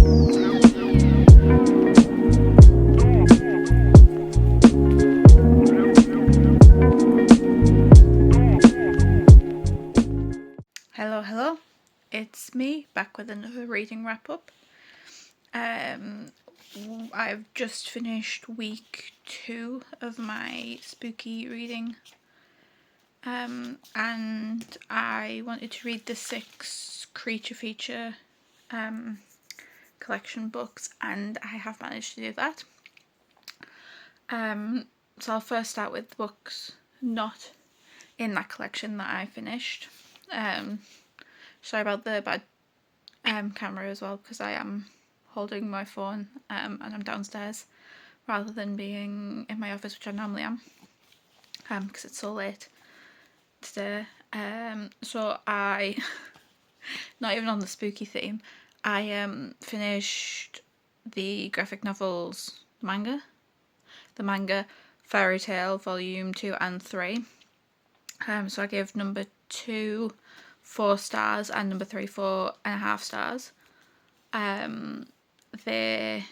Hello, it's me back with another reading wrap up. I've just finished week 2 of my spooky reading, and I wanted to read the 6 creature feature collection books, and I have managed to do that. So I'll first start with the books not in that collection that I finished. Sorry about the bad camera as well, because I am holding my phone and I'm downstairs rather than being in my office, which I normally am, because it's so late today. So I, not even on the spooky theme, I finished the graphic novels manga, the manga Fairy Tale Volume 2 and 3. So I gave number 2 4 stars and number 3 4.5 stars. They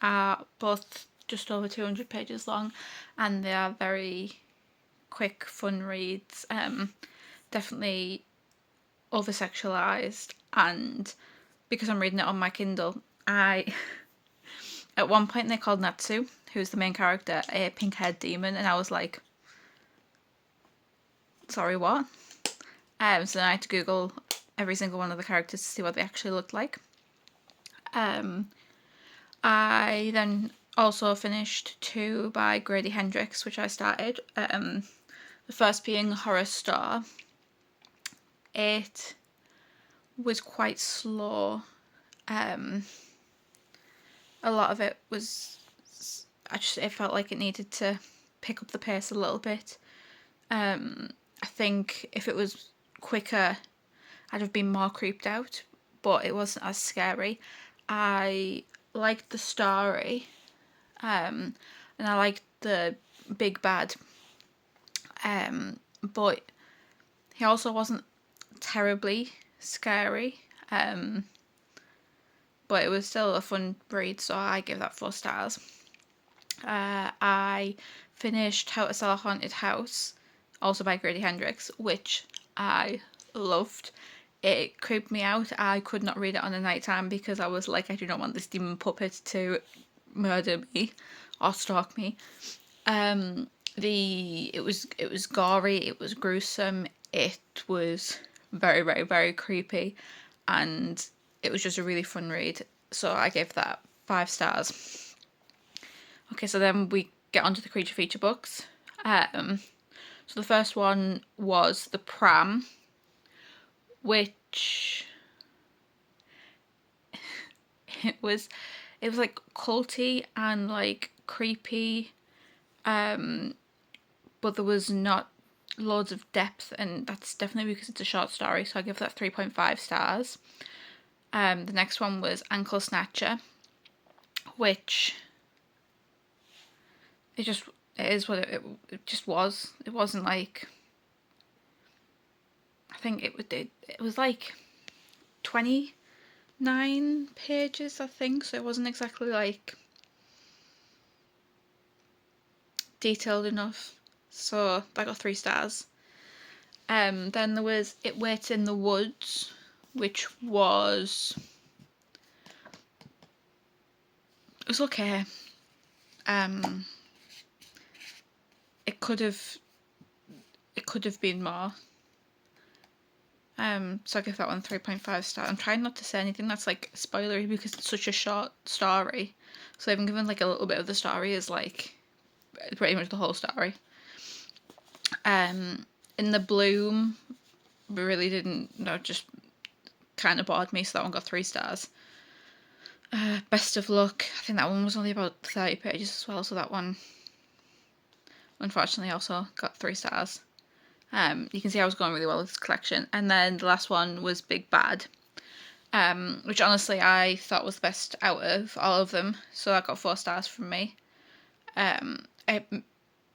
are both just over 200 pages long, and they are very quick, fun reads. Definitely over sexualized, and because I'm reading it on my Kindle, at one point they called Natsu, who's the main character, a pink-haired demon, and I was like, sorry, what? So then I had to Google every single one of the characters to see what they actually looked like. I then also finished 2 by Grady Hendrix, which I started. The first being Horror Star. It was quite slow. A lot of it was, it felt like it needed to pick up the pace a little bit. I think if it was quicker, I'd have been more creeped out, but it wasn't as scary. I liked the story, and I liked the big bad, but he also wasn't terribly scary, but it was still a fun read, so I give that 4 stars. I finished How to Sell a Haunted House, also by Grady Hendrix, which I loved. It creeped me out. I could not read it on a night time because I was like, I do not want this demon puppet to murder me or stalk me. It was gory, it was gruesome, it was very, very, very creepy, and it was just a really fun read. So I gave that 5 stars. Okay, so then we get onto the creature feature books. So the first one was The Pram, which it was like culty and like creepy, but there was not loads of depth, and that's definitely because it's a short story, so I give that 3.5 stars. The next one was Ankle Snatcher, which it is what it just was. It wasn't like, I think it was like 29 pages, I think, so it wasn't exactly like detailed enough, so I got 3 stars. Then there was It Waits in the Woods, which was, it was okay. It could have been more. So I give that one 3.5 stars. I'm trying not to say anything that's like spoilery because it's such a short story. So even given like a little bit of the story is like pretty much the whole story. In the Bloom, really didn't, no, just kind of bored me, so that one got 3 stars. Best of Luck, I think that one was only about 30 pages as well, so that one unfortunately also got 3 stars. You can see I was going really well with this collection. And then the last one was Big Bad, which honestly I thought was the best out of all of them, so that got 4 stars from me. It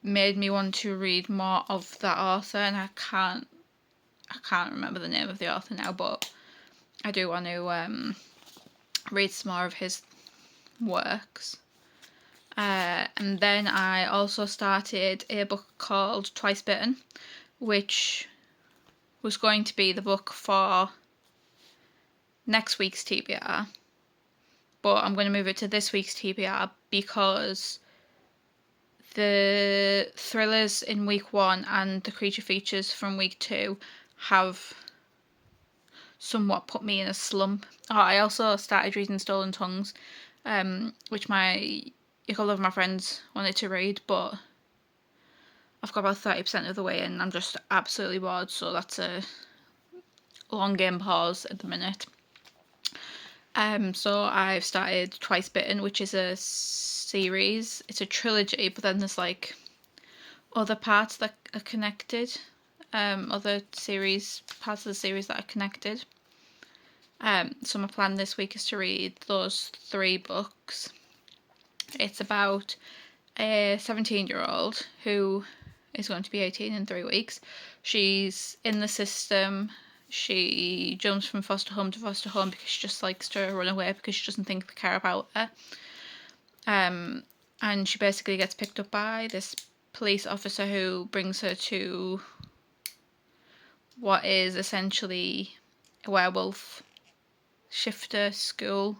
made me want to read more of that author, and I can't remember the name of the author now, but I do want to read some more of his works. And then I also started a book called Twice Bitten, which was going to be the book for next week's TBR, but I'm going to move it to this week's TBR because the thrillers in week 1 and the creature features from week 2 have somewhat put me in a slump. Oh, I also started reading Stolen Tongues, which a couple of my friends wanted to read, but I've got about 30% of the way in and I'm just absolutely bored, so that's a long game pause at the minute. So I've started Twice Bitten, which is a series. It's a trilogy, but then there's like other parts that are connected. Other parts of the series that are connected. So my plan this week is to read those 3 books. It's about a 17-year-old who is going to be 18 in 3 weeks. She's in the system. She jumps from foster home to foster home because she just likes to run away because she doesn't think they care about her. And she basically gets picked up by this police officer who brings her to what is essentially a werewolf shifter school,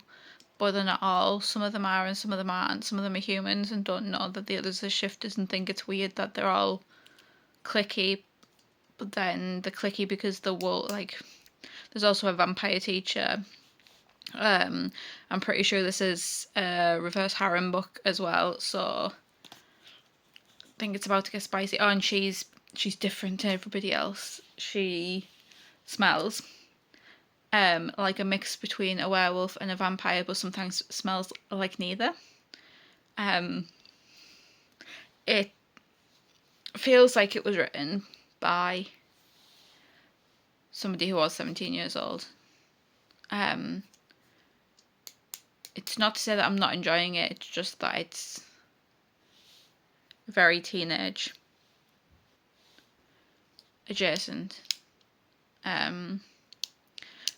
but they're not all. Some of them are and some of them aren't. Some of them are humans and don't know that the others are shifters and think it's weird that they're all cliquey, but then they're cliquey because there's also a vampire teacher. I'm pretty sure this is a reverse harem book as well, so I think it's about to get spicy. Oh, and she's different to everybody else. She smells like a mix between a werewolf and a vampire, but sometimes smells like neither. It feels like it was written by somebody who was 17 years old. It's not to say that I'm not enjoying it, it's just that it's very teenage adjacent,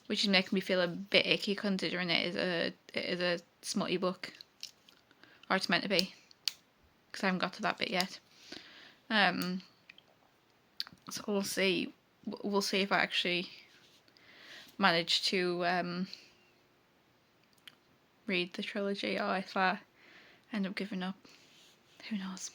which is making me feel a bit icky considering it is a smutty book, or it's meant to be, because I haven't got to that bit yet. So we'll see if I actually manage to read the trilogy or if I end up giving up. Who knows?